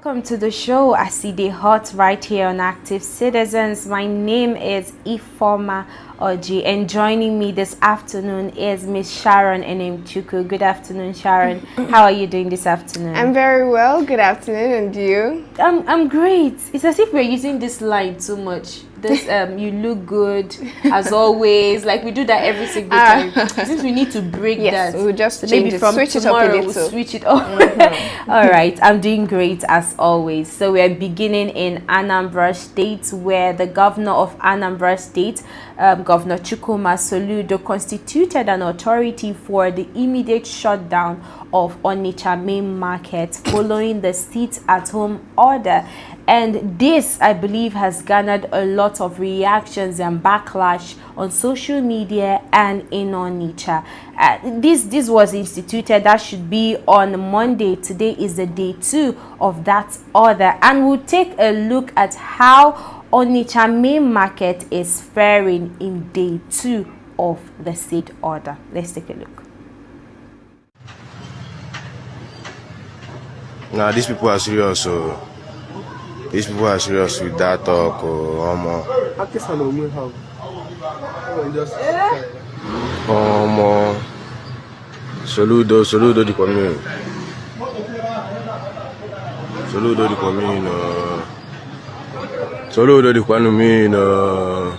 Welcome to the show. I see the hot right here on Active Citizens. My name is Ifoma Oji, and joining me this afternoon is Miss Sharon Enemchuku. Good afternoon, Sharon. How are you doing this afternoon? I'm very well. Good afternoon, and you? I'm great. It's as if we're using this line too much. This you look good as always. Like we do that every single time. Since we need to break that, we'll just so change maybe it. from Switch tomorrow it up a we'll little. switch it up. All right, I'm doing great as always. So we are beginning in Anambra State, where the governor of Anambra State, Governor Chukwuma Soludo, constituted an authority for the immediate shutdown of Onitsha Main Market following the sit-at-home order. And this, I believe, has garnered a lot of reactions and backlash on social media and in Onitsha. This was instituted. That should be on Monday. Today is the day 2 of that order, and we'll take a look at how Onitsha Main Market is faring in day 2 of the said order. Let's take a look. Now these people are serious, so these people are serious with that talk. Saludo di comune. Saludo di comune. Saludo di comune.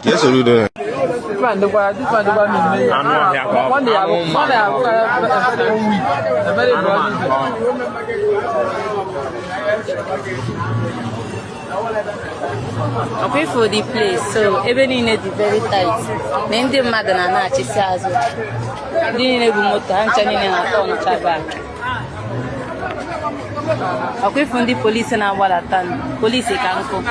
Yes, saludo. Okay, for the place, so everything is very tight. Then the mother and I just says, didn't even motor and turning in a phone back. Okay, from the police and our done. Police can go.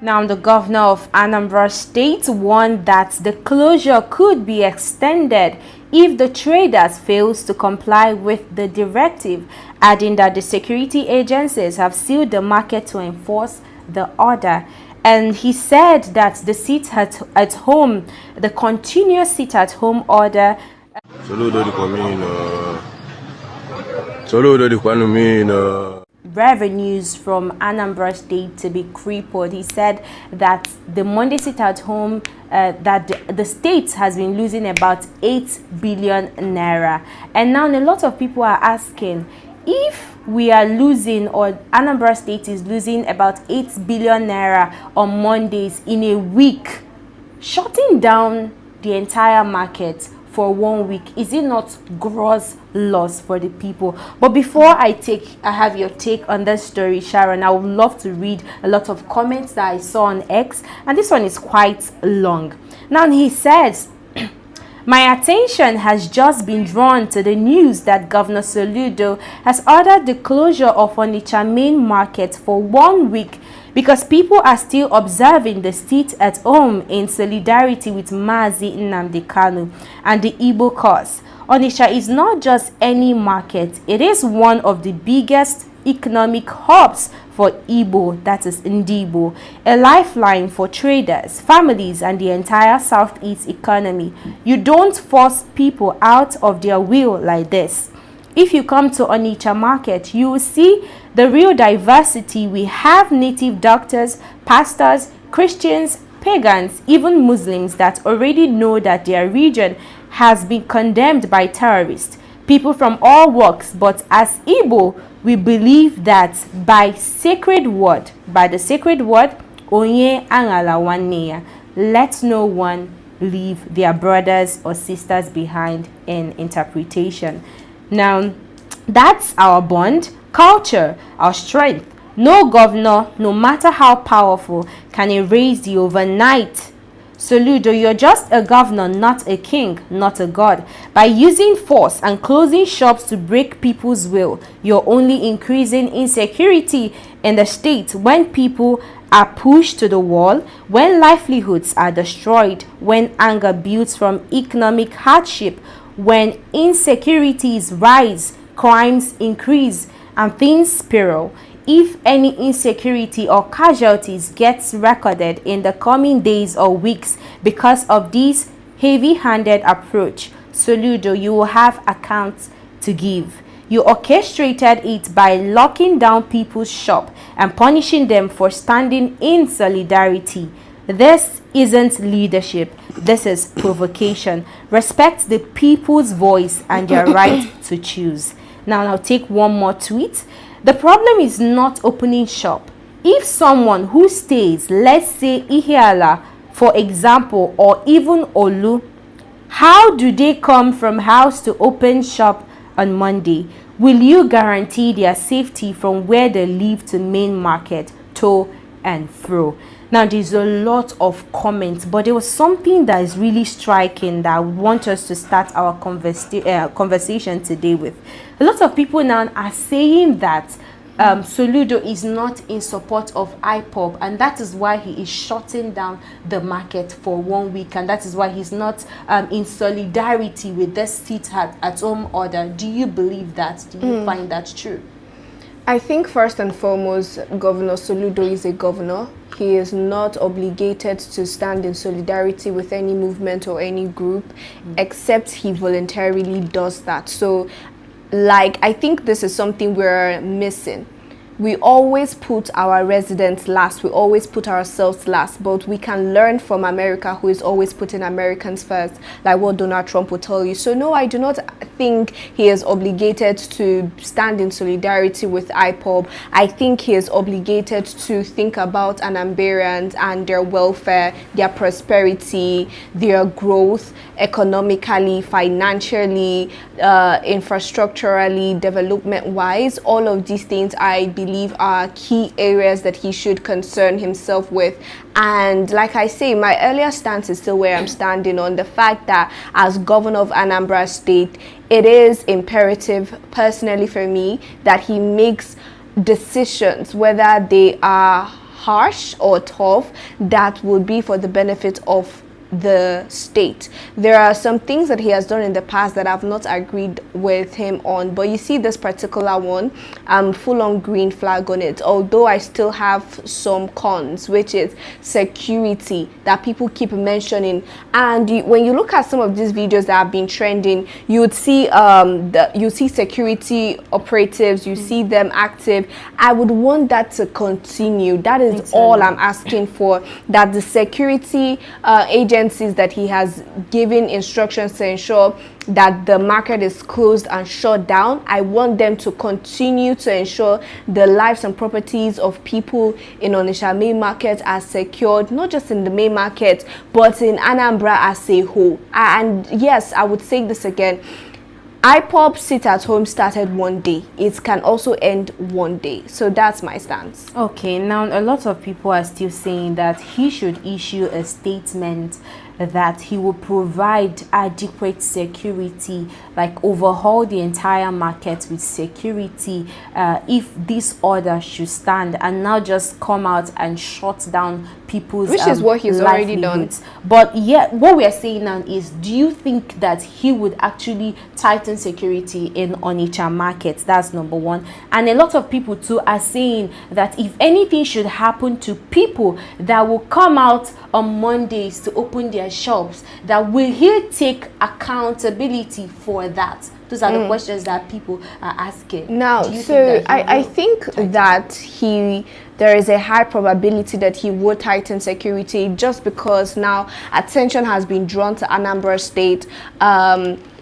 Now, the governor of Anambra State warned that the closure could be extended if the traders fails to comply with the directive, adding that the security agencies have sealed the market to enforce the order. And he said that the sit-at-home, the continuous sit-at-home order. Revenues from Anambra State to be crippled. He said that the Monday sit-at-home, that the state has been losing about 8 billion naira. And now a lot of people are asking, if we are losing, or Anambra State is losing about 8 billion naira on Mondays in a week, shutting down the entire market for 1 week, is it not gross loss for the people? But before I have your take on this story, Sharon, I would love to read a lot of comments that I saw on X, and this one is quite long. Now he says, my attention has just been drawn to the news that Governor Soludo has ordered the closure of Onitsha Main Market for 1 week because people are still observing the sit-at-home in solidarity with Mazi Nnamdi Kanu and the Igbo cause. Onitsha is not just any market, it is one of the biggest economic hubs for Igbo, that is Ndibo, a lifeline for traders, families, and the entire Southeast economy. You don't force people out of their will like this. If you come to Onitsha Market, you will see the real diversity. We have native doctors, pastors, Christians, pagans, even Muslims that already know that their region has been condemned by terrorists. People from all walks, but as Igbo, we believe that by the sacred word, Onye Angala Waneya, let no one leave their brothers or sisters behind in interpretation. Now, that's our bond, culture, our strength. No governor, no matter how powerful, can erase the overnight. Soludo, you're just a governor, not a king, not a god. By using force and closing shops to break people's will, you're only increasing insecurity in the state when people are pushed to the wall, when livelihoods are destroyed, when anger builds from economic hardship, when insecurities rise, crimes increase, and things spiral, if any insecurity or casualties gets recorded in the coming days or weeks because of this heavy-handed approach, Soludo, you will have accounts to give. You orchestrated it by locking down people's shop and punishing them for standing in solidarity. This isn't leadership. This is provocation. Respect the people's voice and their right to choose. Now, I'll take one more tweet. The problem is not opening shop. If someone who stays, let's say Ihiala, for example, or even Olu, how do they come from house to open shop on Monday? Will you guarantee their safety from where they live to main market, to and fro? Now, there's a lot of comments, but there was something that is really striking that I would want us to start our conversation today with. A lot of people now are saying that Soludo is not in support of IPOB, and that is why he is shutting down the market for 1 week, and that is why he's not in solidarity with this sit-at-home order. Do you believe that? Do you find that true? I think first and foremost, Governor Soludo is a governor. He is not obligated to stand in solidarity with any movement or any group, except he voluntarily does that. So, I think this is something we're missing. We always put our residents last. We always put ourselves last. But we can learn from America, who is always putting Americans first, like what Donald Trump will tell you. So no, I do not think he is obligated to stand in solidarity with IPOB. I think he is obligated to think about Anambrians and their welfare, their prosperity, their growth, economically, financially, infrastructurally, development-wise. All of these things, I believe, are key areas that he should concern himself with. And like I say, my earlier stance is still where I'm standing on the fact that as governor of Anambra State, it is imperative personally for me that he makes decisions, whether they are harsh or tough, that would be for the benefit of the state. There are some things that he has done in the past that I've not agreed with him on, but you see this particular one, full on green flag on it, although I still have some cons, which is security that people keep mentioning. And when you look at some of these videos that have been trending, you would see you see security operatives, you see them active. I would want that to continue. That is all I'm asking for, that the security agencies that he has given instructions to ensure that the market is closed and shut down, I want them to continue to ensure the lives and properties of people in Onitsha Main Market are secured, not just in the main market, but in Anambra as a whole. And yes, I would say this again, IPOB sit at home started one day. It can also end one day. So that's my stance. Okay, now a lot of people are still saying that he should issue a statement that he will provide adequate security, like overhaul the entire market with security if this order should stand, and now just come out and shut down people's which is what he's already done. But yeah, what we are saying now is, do you think that he would actually tighten security in Onitsha market? That's number one. And a lot of people too are saying that if anything should happen to people that will come out on Mondays to open their shops, that will he take accountability for that? Those are the questions that people are asking. Now, so I think that there is a high probability that he would tighten security, just because now attention has been drawn to Anambra State.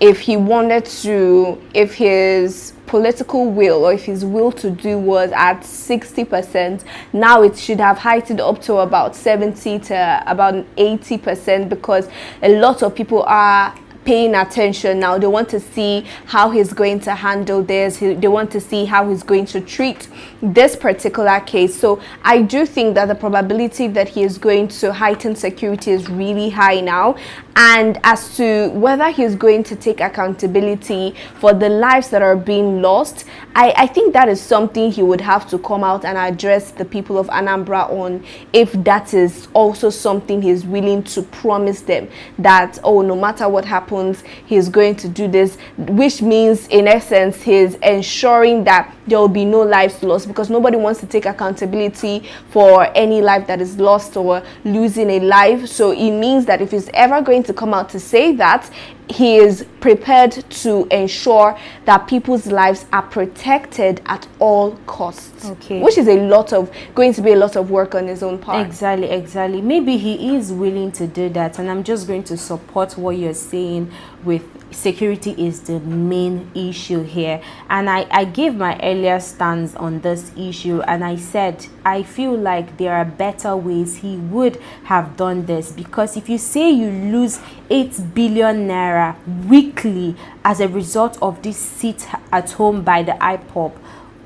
If he wanted to, if his political will, or if his will to do was at 60%, now it should have heightened up to about 70 to about 80%, because a lot of people are paying attention now. They want to see how he's going to handle this. They want to see how he's going to treat this particular case. So I do think that the probability that he is going to heighten security is really high now. And as to whether he's going to take accountability for the lives that are being lost, I think that is something he would have to come out and address the people of Anambra on, if that is also something he's willing to promise them, that, oh, no matter what happens, he's going to do this, which means in essence he's ensuring that there will be no lives lost, because nobody wants to take accountability for any life that is lost or losing a life. So it means that if he's ever going to come out to say that, he is prepared to ensure that people's lives are protected at all costs. Okay. Which is going to be a lot of work on his own part. Exactly. Maybe he is willing to do that, and I'm just going to support what you're saying with security is the main issue here. And I gave my earlier stance on this issue, and I said I feel like there are better ways he would have done this, because if you say you lose 8 billion naira weekly as a result of this sit at home by the IPOB,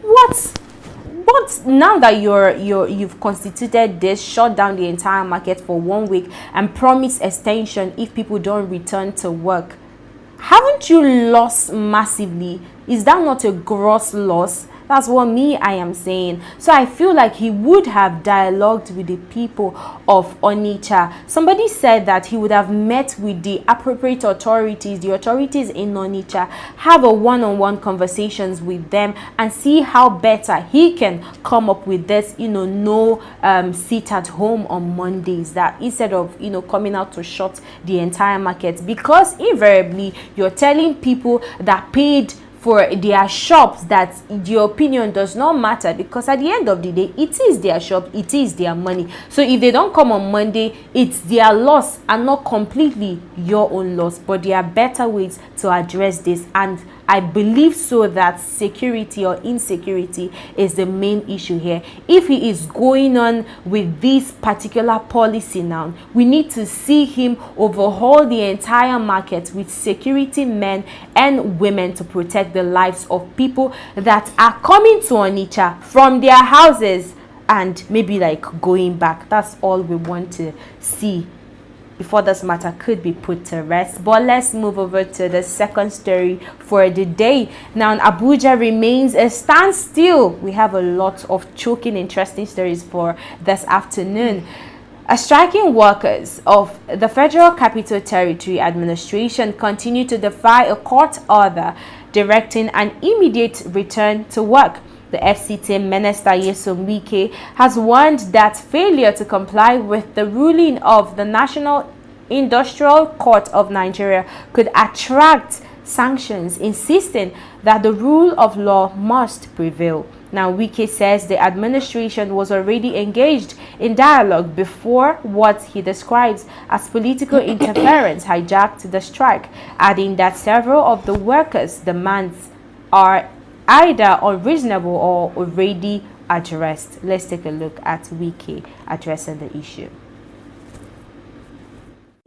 what now that you've constituted this, shut down the entire market for 1 week and promise extension if people don't return to work, haven't you lost massively? Is that not a gross loss? That's what I am saying. So I feel like he would have dialogued with the people of Onitsha. Somebody said that he would have met with the appropriate authorities, the authorities in Onitsha, have a one-on-one conversations with them and see how better he can come up with this, no sit at home on Mondays, that instead of, coming out to shut the entire market, because invariably you're telling people that paid for their shops that your opinion does not matter, because at the end of the day it is their shop, it is their money. So if they don't come on Monday, it's their loss and not completely your own loss. But there are better ways to address this, and I believe so that security or insecurity is the main issue here. If he is going on with this particular policy now, we need to see him overhaul the entire market with security men and women to protect the lives of people that are coming to Onitsha from their houses and maybe like going back. That's all we want to see before this matter could be put to rest. But let's move over to the second story for the day. Now, Abuja remains a standstill. We have a lot of choking, interesting stories for this afternoon. Striking workers of the Federal Capital Territory Administration continue to defy a court order directing an immediate return to work. The FCT Minister Nyesom Wike has warned that failure to comply with the ruling of the National Industrial Court of Nigeria could attract sanctions, insisting that the rule of law must prevail. Now, Wike says the administration was already engaged in dialogue before what he describes as political interference hijacked the strike, adding that several of the workers' demands are either unreasonable or already addressed. Let's take a look at Wike addressing the issue.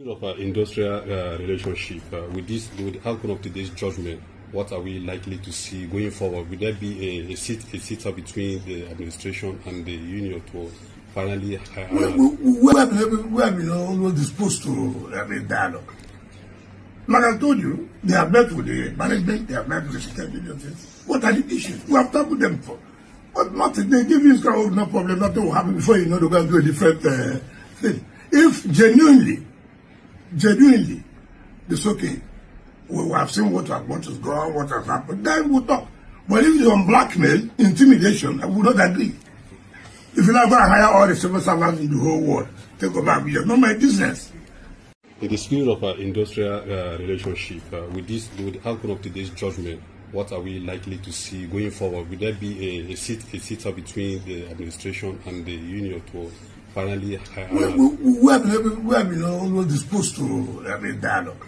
Of our industrial relationship with the outcome of today's judgment, what are we likely to see going forward? Will there be a sit-up between the administration and the union to finally we have been always disposed to have a dialogue. Like I told you, they have met with the management, they have met with the security agencies. What are the issues? We have talked with them for. But nothing, they give you no problem, nothing will happen before you know they're going to do a different thing. If genuinely, it's okay. We have seen what has gone, what has happened, then we'll talk. But if it's on blackmail, intimidation, I would not agree. If you're not going to hire all the civil servants in the whole world, take over, it's not my business. In the spirit of our industrial relationship, with the outcome of today's judgment, what are we likely to see going forward? Will there be a sit-up between the administration and the union to finally we have been always disposed to have a dialogue.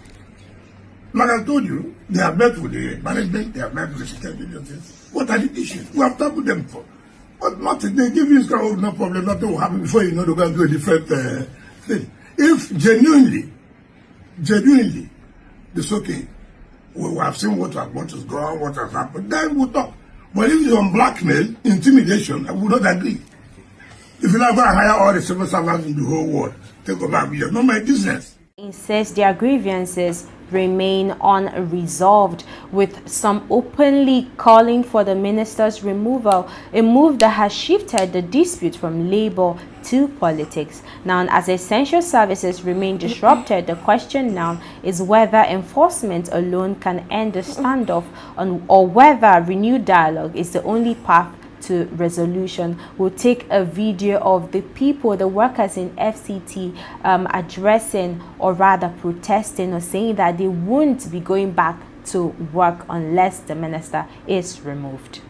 Like I told you, they have met with the management, they have met with the security agencies. What are the issues? We have talked with them for. But nothing, they give you no problem, nothing will happen before you know they're going to do a different thing. If genuinely, it's okay. We have seen what is going on, what has happened. Then we'll talk. But if it's on blackmail, intimidation, I would not agree. If you're not going to hire all the civil servants in the whole world, take over Abuja, not my business. It says their grievances remain unresolved, with some openly calling for the minister's removal, a move that has shifted the dispute from labor to politics. Now, as essential services remain disrupted, the question now is whether enforcement alone can end the standoff, or whether renewed dialogue is the only path to resolution. We'll take a video of the people, the workers in FCT, addressing, or rather protesting, or saying that they won't be going back to work unless the minister is removed.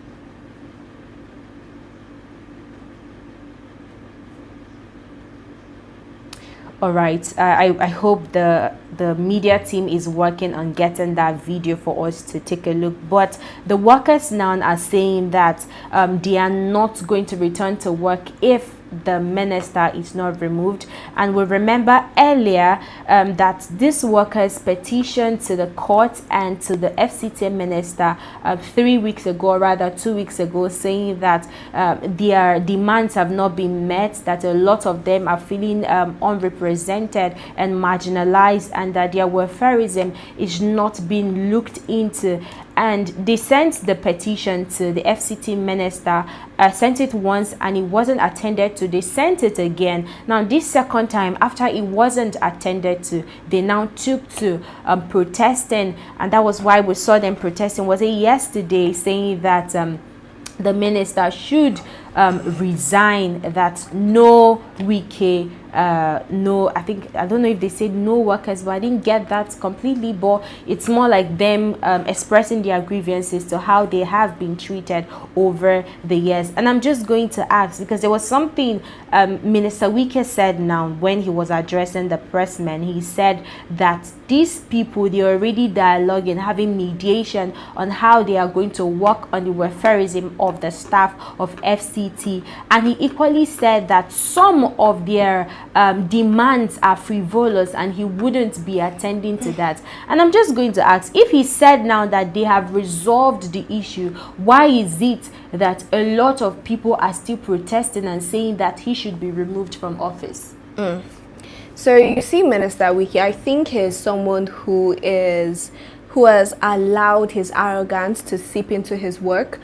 All right, I hope the media team is working on getting that video for us to take a look. But the workers now are saying that they are not going to return to work if the minister is not removed. And we remember earlier that these workers petitioned to the court and to the FCT minister 3 weeks ago, or rather 2 weeks ago, saying that their demands have not been met, that a lot of them are feeling unrepresented and marginalized, and that their welfareism is not being looked into. And they sent the petition to the FCT minister, sent it once and it wasn't attended to. They sent it again. Now this second time, after it wasn't attended to, they now took to protesting, and that was why we saw them protesting. Was it yesterday, saying that the minister should resign, that no Wike, no, I don't know if they said no workers, but I didn't get that completely. But it's more like them expressing their grievances to how they have been treated over the years. And I'm just going to ask, because there was something Minister Wike said now when he was addressing the pressmen. He said that these people, they're already dialoguing, having mediation on how they are going to work on the welfareism of the staff of FCT. And he equally said that some of their demands are frivolous and he wouldn't be attending to that. And I'm just going to ask, if he said now that they have resolved the issue, why is it that a lot of people are still protesting and saying that he should be removed from office? So you see, Minister Wike, I think he's someone who has allowed his arrogance to seep into his work.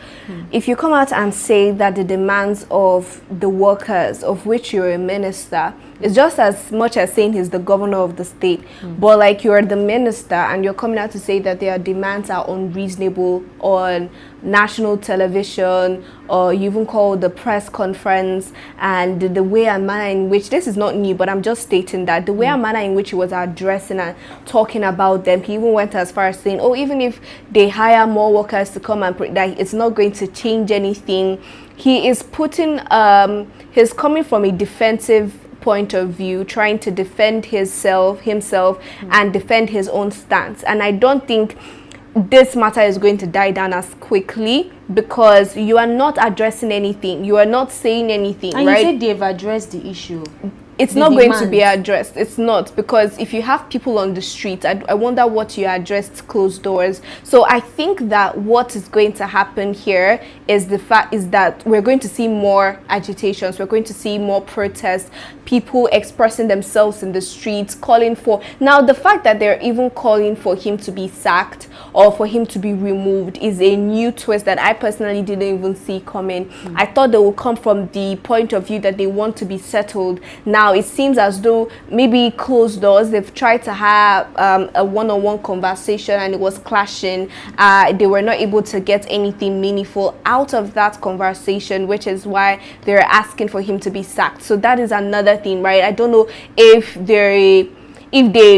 If you come out and say that the demands of the workers, of which you're a minister, is just as much as saying he's the governor of the state, but like you're the minister and you're coming out to say that their demands are unreasonable on national television, or you even call the press conference, and the way and manner in which, this is not new, but I'm just stating that the way and manner in which he was addressing and talking about them, he even went as far as saying, oh, even if they hire more workers to come and that it's not going to change anything. He is putting he's coming from a defensive point of view, trying to defend himself and defend his own stance. And I don't think this matter is going to die down as quickly, because you are not addressing anything, you are not saying anything, and right? You said they've addressed the issue. It's not going to be addressed. It's not, because if you have people on the street, I wonder what you addressed closed doors. So I think that what is going to happen here is that we're going to see more agitations, we're going to see more protests, people expressing themselves in the streets, calling for, now the fact that they're even calling for him to be sacked or for him to be removed is a new twist that I personally didn't even see coming. I thought they would come from the point of view that they want to be settled. Now it seems as though maybe closed doors, they've tried to have a one-on-one conversation and it was clashing. They were not able to get anything meaningful out of that conversation, which is why they're asking for him to be sacked. So that is another thing, right? I don't know if they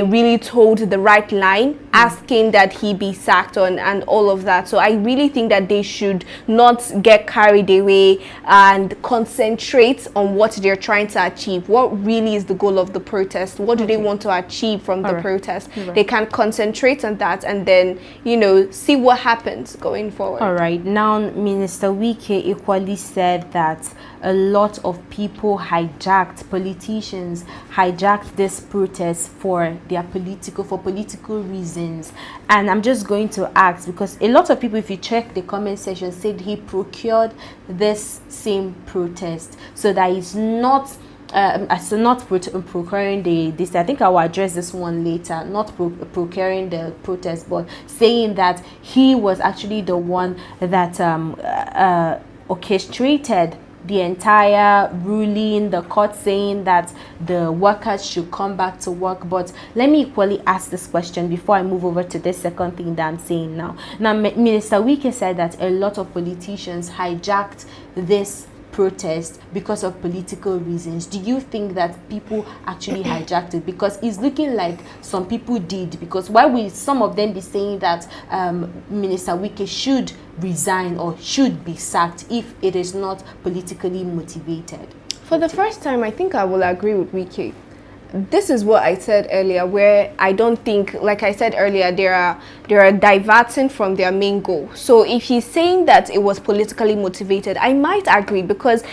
really told the right line, asking that he be sacked on and all of that. So I really think that they should not get carried away and concentrate on what they're trying to achieve. What really is the goal of the protest? What do they want to achieve from the protest? They can concentrate on that and then, you know, see what happens going forward. All right. Now, Minister Wike equally said that a lot of people politicians hijacked this protest for political reasons. And I'm just going to ask, because a lot of people, if you check the comment section, said he procured this same protest, so that he's not procuring this. I think I will address this one later. Not procuring the protest, but saying that he was actually the one that orchestrated the entire ruling, the court saying that the workers should come back to work. But let me equally ask this question before I move over to the second thing that I'm saying now. Now, Minister Wike said that a lot of politicians hijacked this protest because of political reasons. Do you think that people actually hijacked it? Because it's looking like some people did. Because why will some of them be saying that Minister Wike should resign or should be sacked if it is not politically motivated? For the first time, I think I will agree with Wike. This is what I said earlier, where I don't think, like I said earlier, they are diverting from their main goal. So if he's saying that it was politically motivated, I might agree, because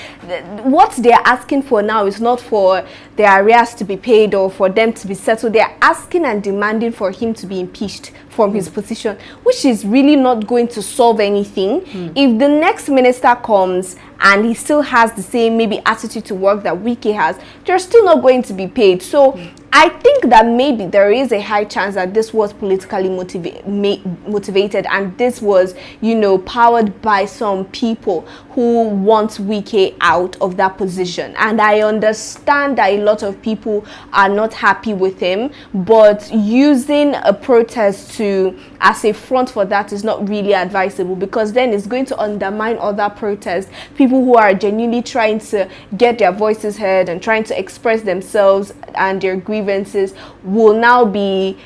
what they're asking for now is not for their arrears to be paid or for them to be settled. They're asking and demanding for him to be impeached from his position, which is really not going to solve anything. If the next minister comes and he still has the same maybe attitude to work that Wike has, they're still not going to be paid. So I think that maybe there is a high chance that this was politically motivated, and this was, you know, powered by some people who want Wike out of that position. And I understand that a lot of people are not happy with him, but using a protest as a front for that is not really advisable, because then it's going to undermine other protests. People who are genuinely trying to get their voices heard and trying to express themselves and their grievances will now be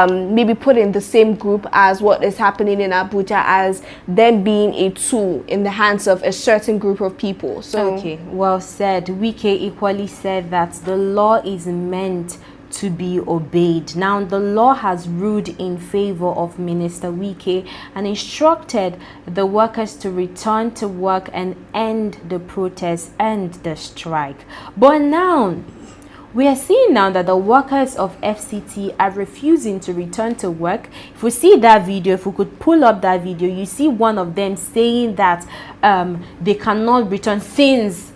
maybe put in the same group as what is happening in Abuja, as them being a tool in the hands of a certain group of people. So okay, well said. Wike equally said that the law is meant to be obeyed. Now, the law has ruled in favor of Minister Wike and instructed the workers to return to work and end the protest and the strike. But now, we are seeing now that the workers of FCT are refusing to return to work. If we see that video, if we could pull up that video, you see one of them saying that they cannot return since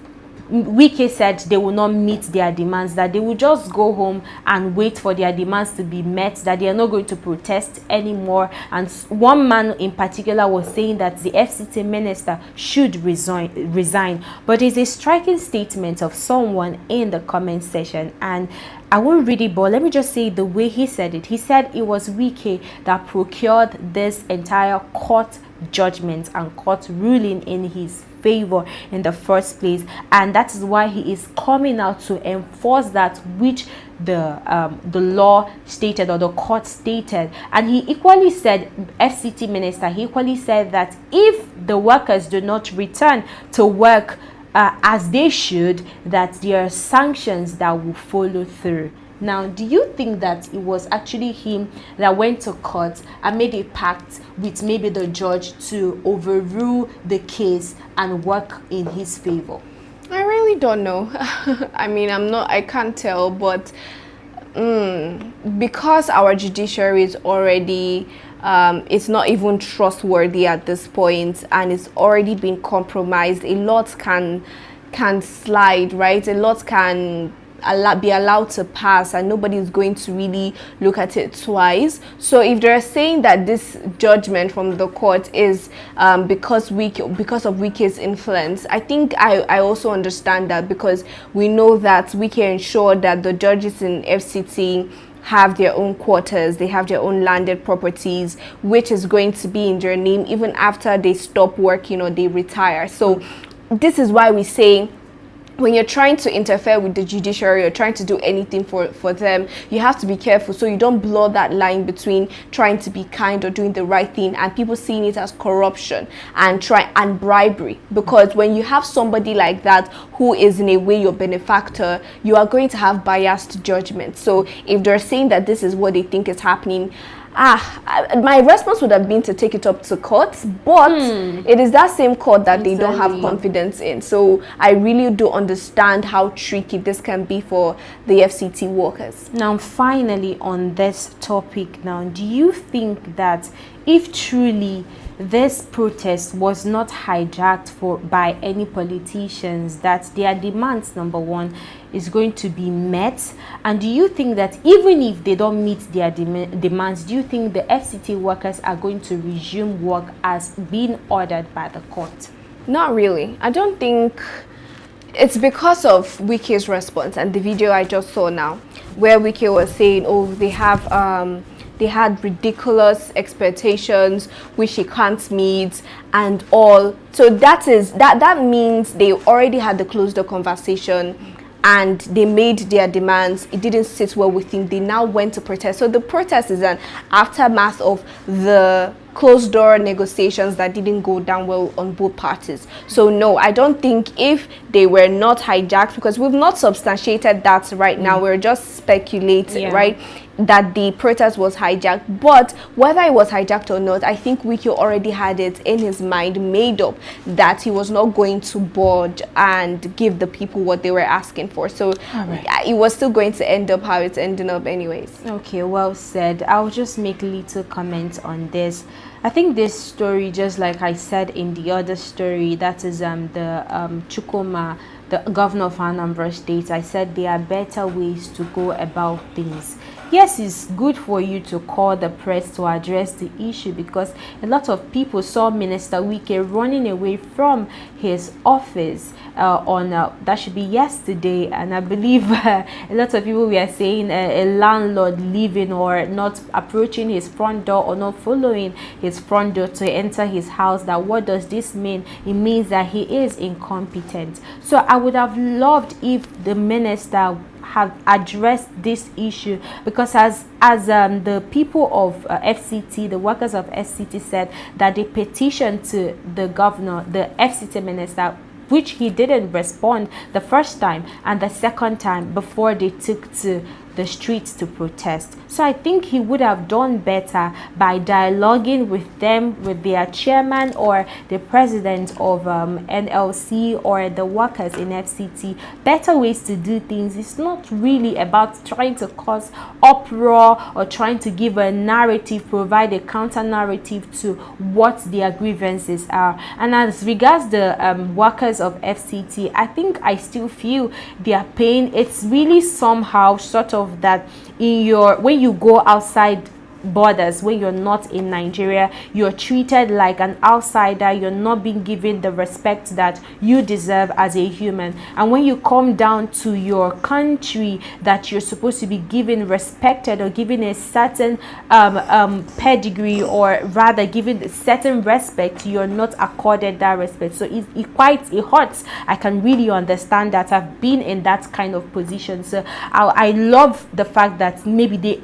Wike said they will not meet their demands, that they will just go home and wait for their demands to be met, that they are not going to protest anymore. And one man in particular was saying that the FCT minister should resign. But it's a striking statement of someone in the comment section, and I won't read it, but let me just say the way he said it. He said it was Wike that procured this entire court judgment and court ruling in his favor in the first place, and that is why he is coming out to enforce that which the law stated or the court stated. And he equally said, FCT minister, he equally said that if the workers do not return to work as they should, that there are sanctions that will follow through. Now, do you think that it was actually him that went to court and made a pact with maybe the judge to overrule the case and work in his favor? I really don't know. I mean, I can't tell, but because our judiciary is already it's not even trustworthy at this point, and it's already been compromised, a lot can slide, right? A lot can be allowed to pass, and nobody is going to really look at it twice. So if they're saying that this judgment from the court is because of Wike's influence, I think I also understand that, because we know that Wike ensured that the judges in FCT have their own quarters, they have their own landed properties, which is going to be in their name even after they stop working or they retire. So this is why we say, when you're trying to interfere with the judiciary or trying to do anything for them, you have to be careful so you don't blur that line between trying to be kind or doing the right thing and people seeing it as corruption and bribery. Because when you have somebody like that who is in a way your benefactor, you are going to have biased judgment. So if they're saying that this is what they think is happening, My response would have been to take it up to court, but it is that same court that they don't have confidence in. So I really do understand how tricky this can be for the FCT workers. Now, finally, on this topic now, do you think that if truly this protest was not hijacked by any politicians, that their demands, number one, is going to be met? And do you think that even if they don't meet their demands, do you think the FCT workers are going to resume work as being ordered by the court? Not really. I don't think. It's because of Wike's response and the video I just saw now, where Wike was saying, oh, they had ridiculous expectations which he can't meet and all. So that means they already had the closed door conversation and they made their demands. It didn't sit well with him. They now went to protest. So the protest is an aftermath of the closed door negotiations that didn't go down well on both parties. So no, I don't think if they were not hijacked, because we've not substantiated that right now, we're just speculating, right, that the protest was hijacked. But whether it was hijacked or not, I think Wike already had it in his mind made up that he was not going to budge and give the people what they were asking for. So it was still going to end up how it's ending up anyways. Okay, well said. I'll just make a little comment on this. I think this story, just like I said in the other story, that is the Chukuma, the governor of Anambra State, I said there are better ways to go about things. Yes, it's good for you to call the press to address the issue, because a lot of people saw Minister Wike running away from his office on that should be yesterday, and I believe a lot of people were saying a landlord leaving or not approaching his front door or not following his front door to enter his house. That what does this mean? It means that he is incompetent. So I would have loved if the minister have addressed this issue, because as the people of FCT, the workers of FCT said that they petitioned to the governor, the FCT minister, which he didn't respond the first time and the second time before they took to the streets to protest. So I think he would have done better by dialoguing with them, with their chairman or the president of NLC or the workers in FCT. Better ways to do things. It's not really about trying to cause uproar or trying to give a narrative, provide a counter narrative to what their grievances are. And as regards the workers of FCT, I think I still feel their pain. It's really somehow sort of that when you go outside borders, when you're not in Nigeria, you're treated like an outsider. You're not being given the respect that you deserve as a human, and when you come down to your country that you're supposed to be given respected or given a certain pedigree, or rather given a certain respect, you're not accorded that respect. So it hurts. I can really understand that. I've been in that kind of position. So I love the fact that maybe they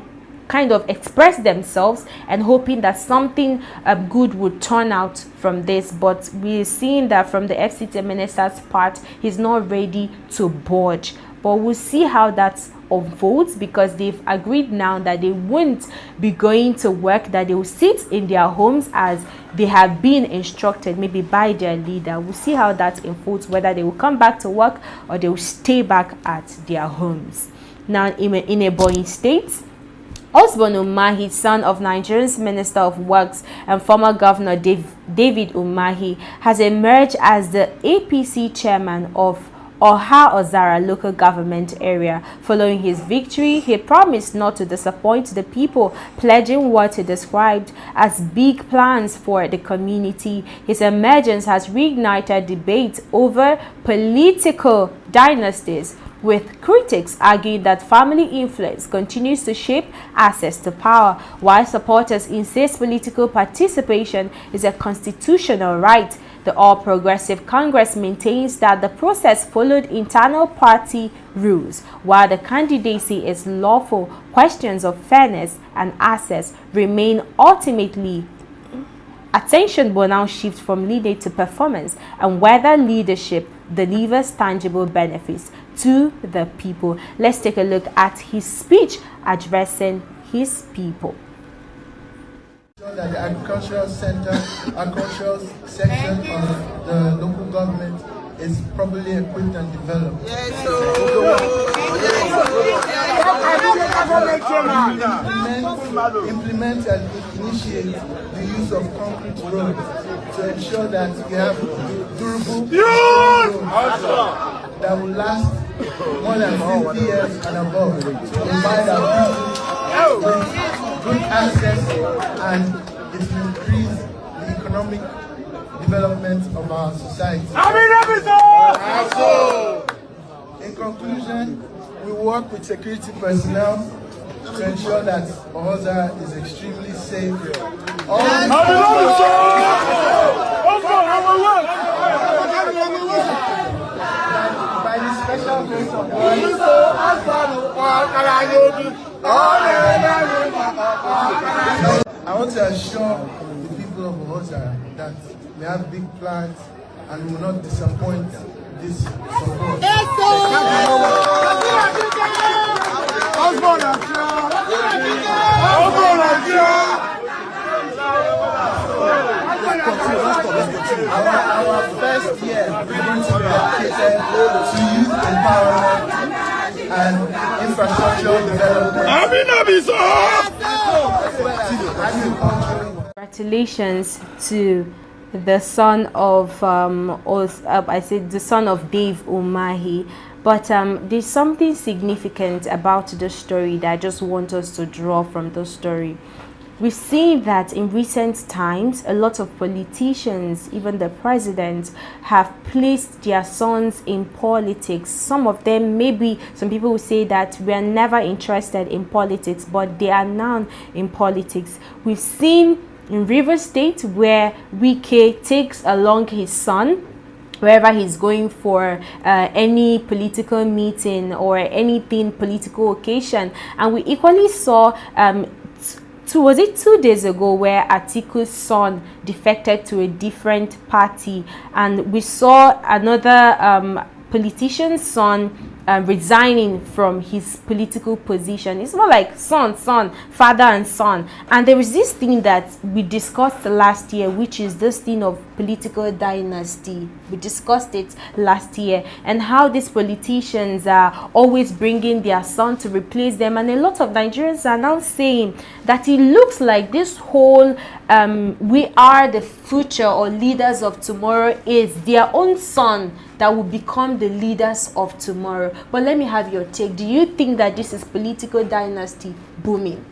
kind of express themselves and hoping that something good would turn out from this, but we're seeing that from the FCT minister's part, he's not ready to budge. But we'll see how that unfolds, because they've agreed now that they won't be going to work, that they will sit in their homes as they have been instructed, maybe by their leader. We'll see how that unfolds, whether they will come back to work or they will stay back at their homes. Now, in a Ebonyi State, Osborn Umahi, son of Nigeria's Minister of Works and former Governor David Umahi, has emerged as the APC chairman of Oha Ozara local government area. Following his victory, he promised not to disappoint the people, pledging what he described as big plans for the community. His emergence has reignited debate over political dynasties, with critics arguing that family influence continues to shape access to power, while supporters insist political participation is a constitutional right. The All Progressive Congress maintains that the process followed internal party rules, while the candidacy is lawful. Questions of fairness and access remain. Ultimately, attention will now shift from leadership to performance, and whether leadership delivers tangible benefits to the people. Let's take a look at his speech addressing his people. That the agricultural section of the local government is properly equipped and developed. Implement and initiate the use of concrete roads to ensure that we have durable roads that will last more than 50 years and above to provide our people with good access, and it will increase the economic development of our society. In conclusion, we work with security personnel to ensure that Ohoza is extremely safe. By the special grace of God, I want to assure the people of Ohoza that we have big plans and we will not disappoint this support. Our first year is going to be dedicated to youth empowerment and infrastructure development. Congratulations to the son of I said the son of Dave Umahi. But there's something significant about the story that I just want us to draw from the story. We've seen that in recent times, a lot of politicians, even the president, have placed their sons in politics. Some of them, maybe some people will say that we are never interested in politics, but they are now in politics. We've seen in Rivers State where Wike takes along his son wherever he's going for any political meeting or anything political occasion, and we equally saw was it 2 days ago where Atiku's son defected to a different party, and we saw another politician's son resigning from his political position. It's more like son, father and son. And there is this thing that we discussed last year, which is this thing of political dynasty. We discussed it last year, and how these politicians are always bringing their son to replace them. And a lot of Nigerians are now saying that it looks like this whole we are the future or leaders of tomorrow is their own son that will become the leaders of tomorrow. But let me have your take. Do you think that this is political dynasty booming?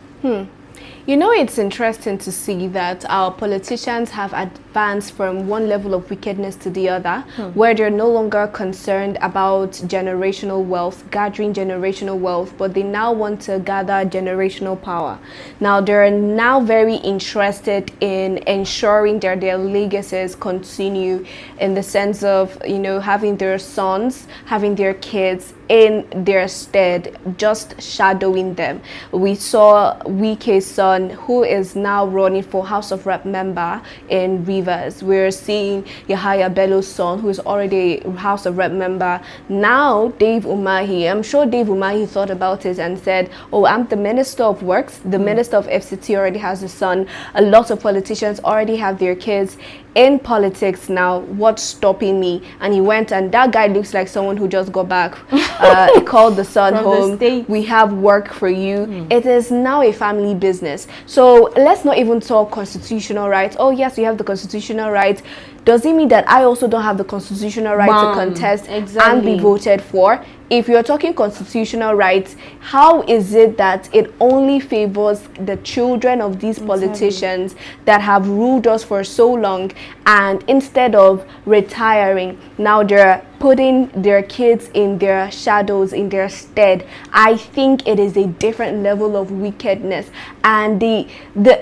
You know, it's interesting to see that our politicians have advanced from one level of wickedness to the other, where they're no longer concerned about generational wealth, gathering generational wealth, but they now want to gather generational power. Now, they're now very interested in ensuring that their legacies continue, in the sense of, you know, having their sons, having their kids in their stead, just shadowing them. We saw Wike's son, who is now running for House of Rep member in Rivers. We're seeing Yahaya Bello's son, who is already a House of Rep member. Now Dave Umahi, I'm sure Dave Umahi thought about it and said, oh, I'm the Minister of Works, the Minister of FCT already has a son, a lot of politicians already have their kids in politics now, what's stopping me? And he went, and that guy looks like someone who just got back. He called the son home. We have work for you. It is now a family business. So let's not even talk constitutional rights. Oh yes, you have the constitutional rights. Does it mean that I also don't have the constitutional right to contest and be voted for? If you're talking constitutional rights, how is it that it only favors the children of these politicians that have ruled us for so long, and instead of retiring, now they're putting their kids in their shadows, in their stead? I think it is a different level of wickedness, and the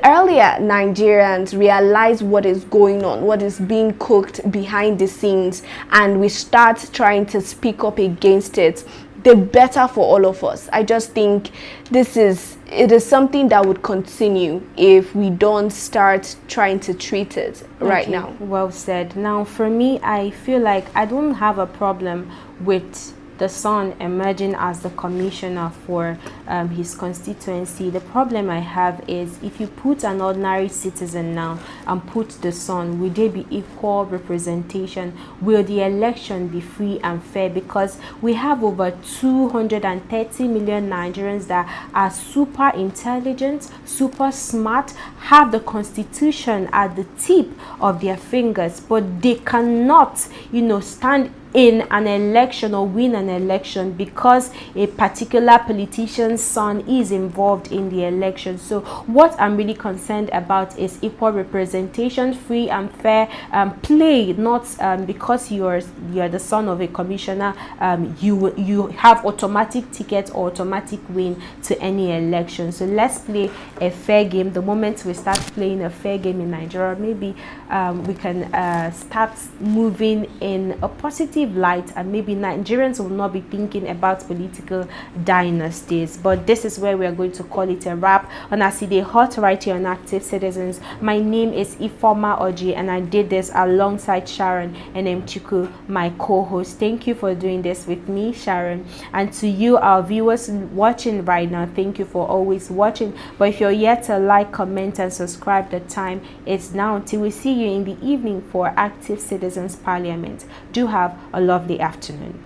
earlier Nigerians realize what is going on, what is being cooked behind the scenes, and we start trying to speak up against it, the better for all of us. I just think it is something that would continue if we don't start trying to treat it right now. Well said. Now for me, I feel like I don't have a problem with the son emerging as the commissioner for his constituency. The problem I have is, if you put an ordinary citizen now and put the son, will there be equal representation? Will the election be free and fair? Because we have over 230 million Nigerians that are super intelligent, super smart, have the constitution at the tip of their fingers, but they cannot, you know, stand in an election or win an election because a particular politician's son is involved in the election. So what I'm really concerned about is equal representation, free and fair play, not because you're the son of a commissioner, you have automatic ticket or automatic win to any election. So let's play a fair game. The moment we start playing a fair game in Nigeria, maybe we can start moving in a positive light, and maybe Nigerians will not be thinking about political dynasties. But this is where we are going to call it a wrap on ACD Hot right here on Active Citizens. My name is Ifoma Oji, and I did this alongside Sharon and Mchuku, my co-host. Thank you for doing this with me, Sharon. And to you, our viewers watching right now, thank you for always watching. But if you're yet to like, comment and subscribe, the time is now. Until we see you in the evening for Active Citizens Parliament, do have a lovely afternoon.